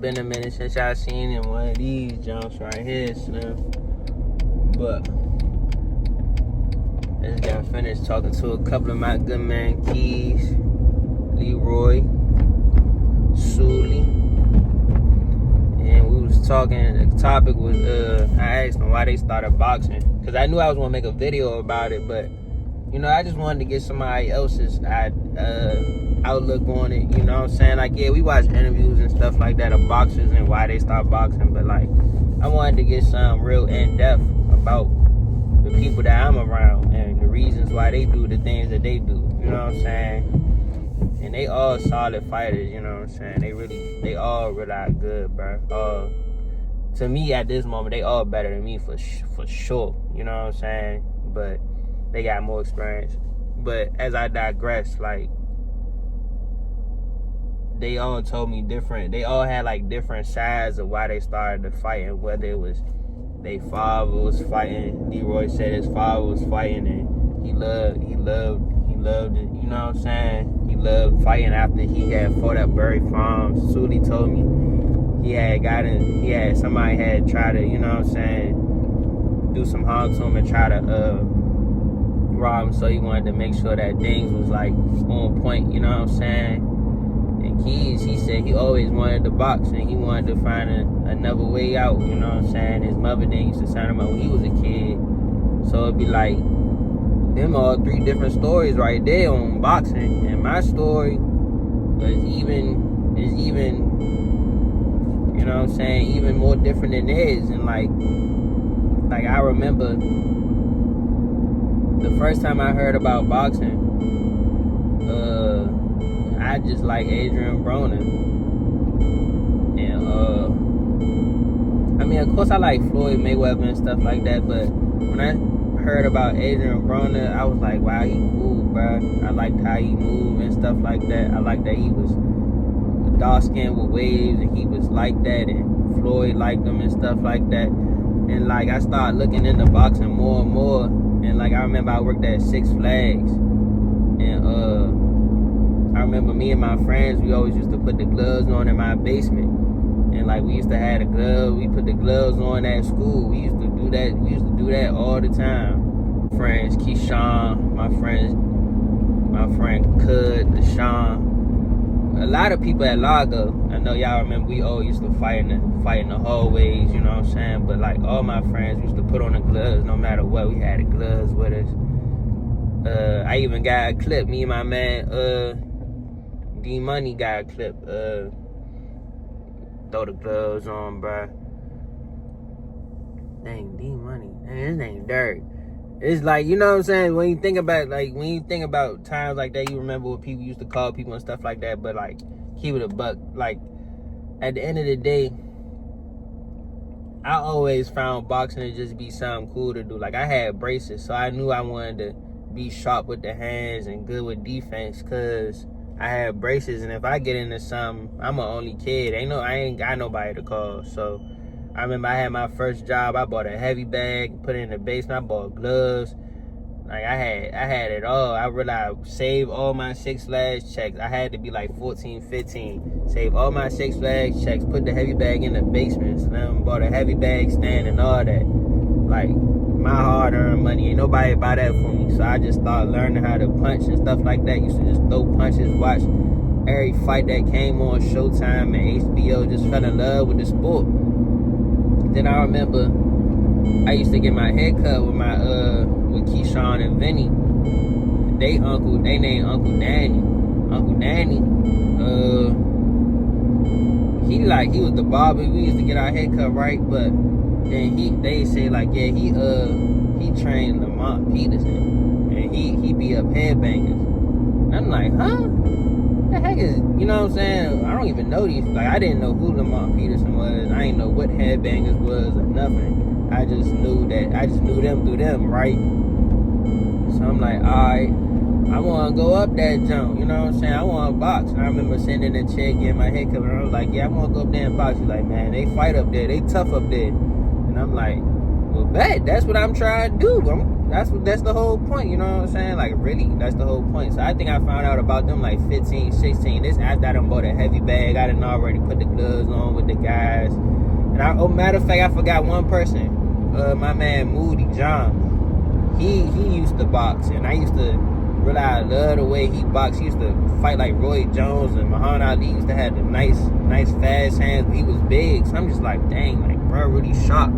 been a minute since y'all seen in one of these jumps right here, Slim. But I just got finished talking to a couple of my good man Keys, Leroy, Sully, and we was talking. The topic was I asked them why they started boxing, because I knew I was gonna make a video about it, but you know, I just wanted to get somebody else's outlook on it. You know what I'm saying? Like, yeah, we watch interviews and stuff like that of boxers and why they start boxing, but like, I wanted to get some real in depth about the people that I'm around and the reasons why they do the things that they do. You know what I'm saying? And they all solid fighters. You know what I'm saying? They all really good, bro. To me at this moment, they all better than me for sure. You know what I'm saying? But they got more experience. But as I digress, like, they all told me different. They all had like different sides of why they started to fight, and whether it was they father was fighting. Leroy said his father was fighting, and he loved it. You know what I'm saying? He loved fighting after he had fought at Berry Farms. Sully told me somebody had tried to, you know what I'm saying, do some harm to him and try to rob him, so he wanted to make sure that things was like on point, you know what I'm saying? And Keys, he said he always wanted to box and he wanted to find another way out, you know what I'm saying? His mother then used to send him out when he was a kid. So it'd be like them all three different stories right there on boxing. And my story is even you know what I'm saying, even more different than theirs. And like I remember the first time I heard about boxing, I just like Adrian Broner. And I mean, of course I like Floyd Mayweather and stuff like that, but when I heard about Adrian Broner, I was like, wow, he cool, bro. I liked how he moved and stuff like that. I liked that he was dark skinned with waves and he was like that, and Floyd liked him and stuff like that. And like I started looking into boxing more and more. And like I remember I worked at Six Flags, and I remember me and my friends, we always used to put the gloves on in my basement. And like we used to have the gloves, we put the gloves on at school. We used to do that all the time. Friends, Keyshawn, my friend Cud, Deshaun, a lot of people at Largo. I know y'all remember we all used to fight in the hallways, you know what I'm saying? But like all my friends used to put on the gloves no matter what. We had the gloves with us. I even got a clip. Me and my man D Money got a clip. Throw the gloves on, bro. Dang, D Money. Dang, his name Dirk. It's like, you know what I'm saying, when you think about times like that, you remember what people used to call people and stuff like that. But like, keep it a buck. Like, at the end of the day, I always found boxing to just be something cool to do. Like, I had braces, so I knew I wanted to be sharp with the hands and good with defense, because I had braces. And if I get into something, I'm an only kid. I ain't got nobody to call. So I remember I had my first job. I bought a heavy bag, put it in the basement. I bought gloves. Like, I had it all. I realized save all my Six Flags checks. I had to be like 14, 15. Save all my Six Flags checks. Put the heavy bag in the basement. Slim, bought a heavy bag stand and all that. Like, my hard-earned money. Ain't nobody buy that for me. So I just started learning how to punch and stuff like that. Used to just throw punches, watch every fight that came on Showtime and HBO. Just fell in love with the sport. Then I remember I used to get my hair cut with with Keyshawn and Vinny. They named Uncle Danny. Uncle Danny, he was the barber. We used to get our hair cut right, but then they say like, yeah, he trained Lamont Peterson, and he beat up headbangers. And I'm like, huh? The heck is, you know what I'm saying? I don't even know these. Like, I didn't know who Lamont Peterson was. I didn't know what headbangers was or nothing. I just knew them through them, right? So I'm like, alright, I want to go up that jump, you know what I'm saying? I want to box. And I remember sitting in the chair getting my hair cut, and I was like, yeah, I want to go up there and box. He's like, man, they fight up there. They tough up there. And I'm like, well, Well, that's what I'm trying to do. That's the whole point, you know what I'm saying? Like, really, that's the whole point. So I think I found out about them like 15, 16. This after I done bought a heavy bag. I done already put the gloves on with the guys. And oh, matter of fact, I forgot one person. My man Moody John. He used to box, and I used to realize I love the way he boxed. He used to fight like Roy Jones and Muhammad Ali. Used to have the nice fast hands. But he was big, so I'm just like, dang, like bro, really sharp.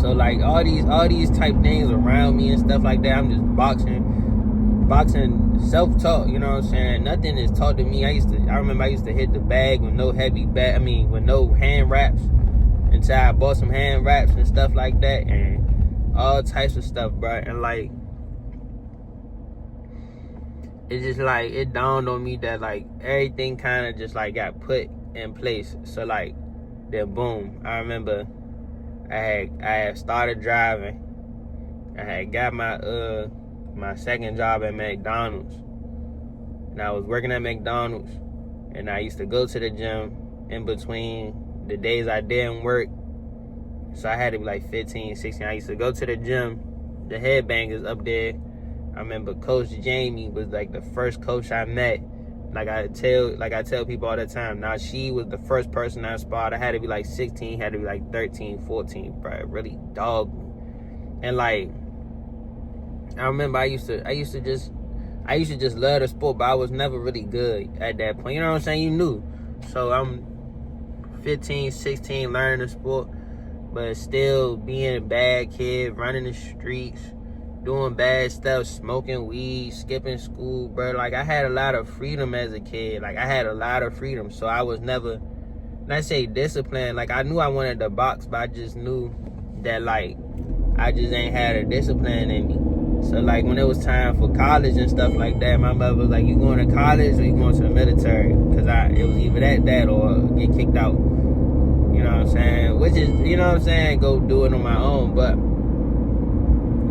So like all these type things around me and stuff like that, I'm just boxing self-taught, you know what I'm saying? Nothing is taught to me. I remember I used to hit the bag with no with no hand wraps until I bought some hand wraps and stuff like that and all types of stuff, bro. And like, it's just like, it dawned on me that like everything kind of just like got put in place. So like, then boom, I remember I had started driving. I had got my second job at McDonald's, and I was working at McDonald's, and I used to go to the gym in between the days I didn't work. So I had to be like 15, 16. I used to go to the gym. The Headbangers up there. I remember Coach Jamie was like the first coach I met. Like I tell people all the time, now she was the first person I sparred. I had to be like 16, had to be like 13, 14, bro. It really dogged me. And like, I remember I used to just love the sport, but I was never really good at that point. You know what I'm saying? You knew. So I'm 15, 16, learning the sport, but still being a bad kid, running the streets, doing bad stuff, smoking weed, skipping school, bro. Like, I had a lot of freedom as a kid. Like, I had a lot of freedom. So I was never, when I say disciplined, like, I knew I wanted to box, but I just knew that, like, I just ain't had a discipline in me. So, like, when it was time for college and stuff like that, my mother was like, you going to college or you going to the military? Because it was either that or get kicked out. You know what I'm saying? Which is, you know what I'm saying, go do it on my own. But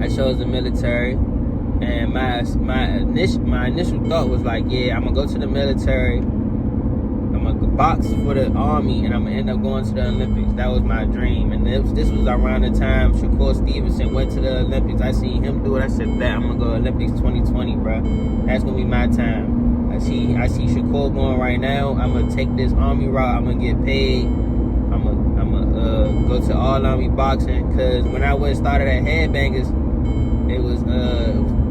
I chose the military, and my initial thought was like, yeah, I'm gonna go to the military, I'm gonna box for the army, and I'm gonna end up going to the Olympics. That was my dream. And this was around the time Shakur Stevenson went to the Olympics. I seen him do it. I said, bet I'm gonna go to Olympics 2020, bro. That's gonna be my time. I see Shakur going right now. I'm gonna take this army route. I'm gonna get paid. I'm gonna go to all army boxing. Cause when I went started at Headbangers,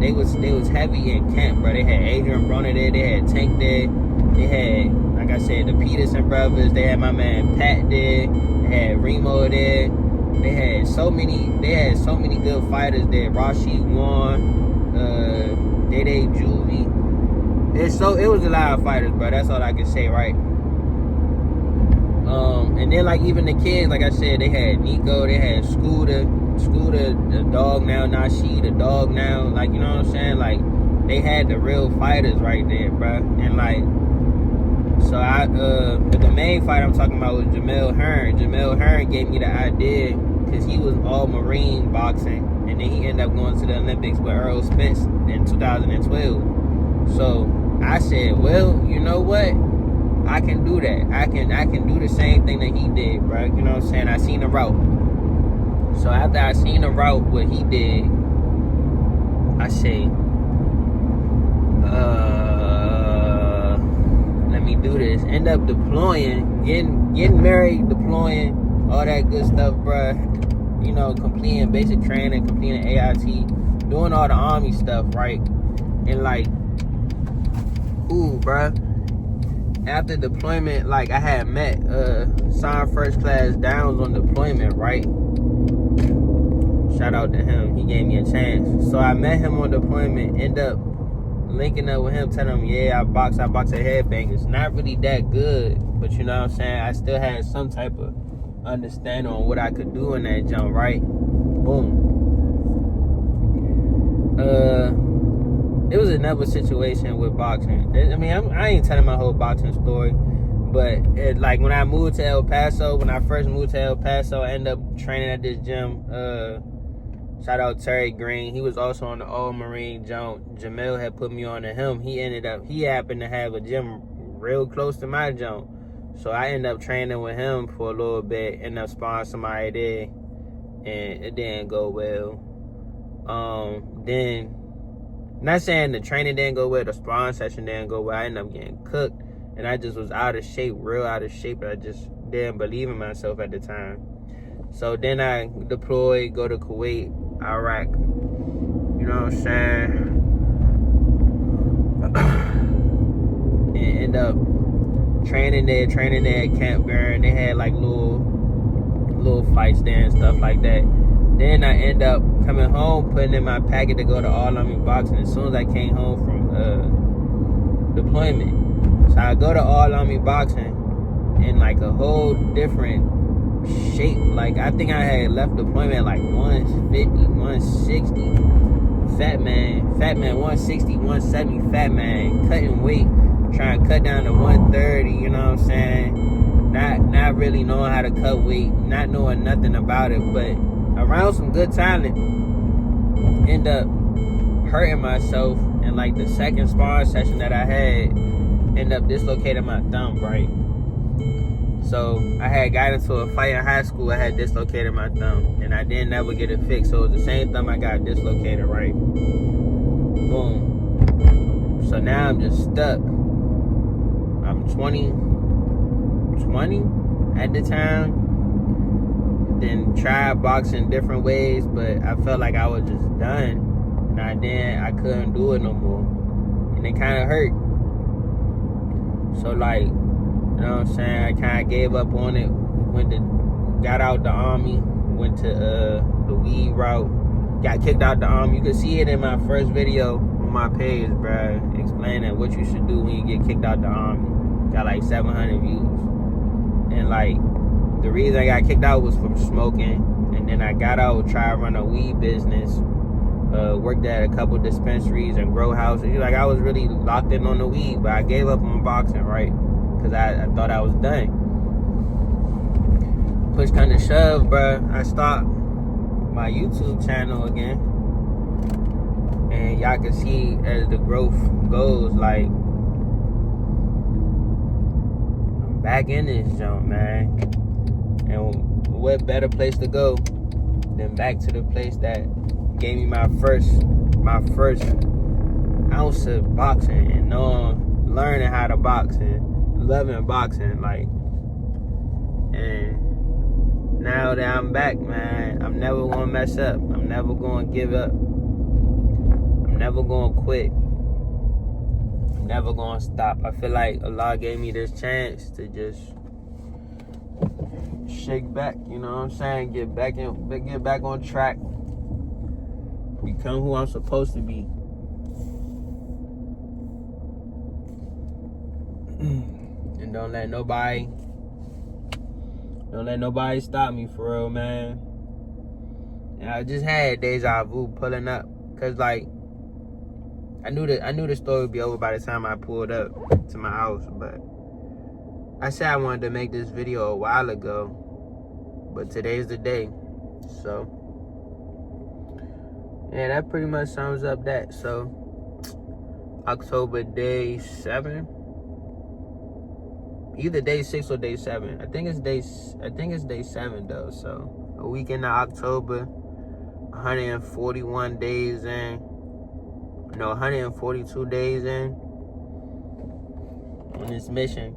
they was heavy in camp, bro. They had Adrian Broner there, they had Tank there, they had, like I said, the Peterson brothers, they had my man Pat there, they had Remo there, they had so many good fighters there. Rashid Warren, Dede Juvie. It was a lot of fighters, bro. That's all I can say, right? And then like even the kids, like I said, they had Nico, they had Scooter, the dog now, Nashi, the dog now, like, you know what I'm saying? Like, they had the real fighters right there, bro. And like, so but the main fight I'm talking about was Jamel Hearn. Jamel Hearn gave me the idea because he was all Marine boxing, and then he ended up going to the Olympics with Earl Spence in 2012. So I said, well, you know what? I can do that. I can do the same thing that he did, bro. You know what I'm saying? I seen the route. So after I seen the route, what he did, I say, let me do this. End up deploying, getting married, deploying, all that good stuff, bruh. You know, completing basic training, completing AIT, doing all the army stuff, right? And like, ooh, bruh. After deployment, like, I had met Sergeant First Class Downs on deployment, right? Shout out to him. He gave me a chance. So I met him on deployment, end up linking up with him, telling him, yeah, I box at Headbangers. Not really that good, but you know what I'm saying? I still had some type of understanding on what I could do in that jump, right? Boom. It was another situation with boxing. I mean, I ain't telling my whole boxing story, but like when I moved to El Paso, when I first moved to El Paso, I ended up training at this gym. Shout out Terry Green. He was also on the All Marine jump. Jamel had put me on to him. He happened to have a gym real close to my jump. So I ended up training with him for a little bit, ended up sparring somebody there. and it didn't go well. Then, not saying the training didn't go well, the sparring session didn't go well. I ended up getting cooked, and I just was out of shape, real out of shape. I just didn't believe in myself at the time. So then I deployed, go to Kuwait, Iraq. You know what I'm saying? And end up training there at Camp Gurn. They had like little fights there and stuff like that. Then I end up coming home, putting in my packet to go to All Army Boxing as soon as I came home from deployment. So I go to All Army Boxing in like a whole different shape. Like I think I had left deployment like 150, 160. Fat man, 160, 170, fat man, cutting weight, trying to cut down to 130, you know what I'm saying? Not really knowing how to cut weight, not knowing nothing about it, but around some good talent, end up hurting myself. And like the second sparring session that I had, end up dislocating my thumb, right? So I had got into a fight in high school. I had dislocated my thumb, and I didn't ever get it fixed. So it was the same thumb I got dislocated, right? Boom. So now I'm just stuck. I'm 20 at the time. Then tried boxing different ways, but I felt like I was just done. And I couldn't do it no more. And it kind of hurt. So like, you know what I'm saying? I kind of gave up on it. Got out the Army, went to the weed route, got kicked out the Army. You can see it in my first video on my page, bruh, explaining what you should do when you get kicked out the Army. Got like 700 views. And like, the reason I got kicked out was from smoking. And then I got out, tried to run a weed business, worked at a couple dispensaries and grow houses. Like I was really locked in on the weed, but I gave up on boxing, right? Because I thought I was done. Push kind of shove, bruh. I stopped my YouTube channel again. And y'all can see as the growth goes, like, I'm back in this jump, man. And what better place to go than back to the place that gave me my first ounce of boxing and learning how to box and loving boxing, like. And now that I'm back, man, I'm never gonna mess up. I'm never gonna give up. I'm never gonna quit. I'm never gonna stop. I feel like Allah gave me this chance to just shake back, you know what I'm saying? Get back on track. Become who I'm supposed to be. And don't let nobody stop me, for real, man. And I just had deja vu pulling up, cause like I knew the story would be over by the time I pulled up to my house. But I said I wanted to make this video a while ago, but today's the day. So yeah, that pretty much sums up that. So October day 7. Either day 6 or day 7. I think it's day 7 though. So a week into October, 141 days in. No, 142 days in on this mission.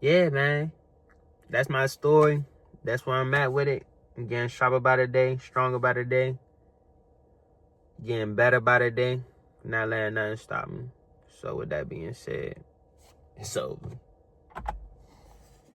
Yeah, man. That's my story. That's where I'm at with it. I'm getting sharper by the day, stronger by the day, getting better by the day, not letting nothing stop me. So with that being said, it's over.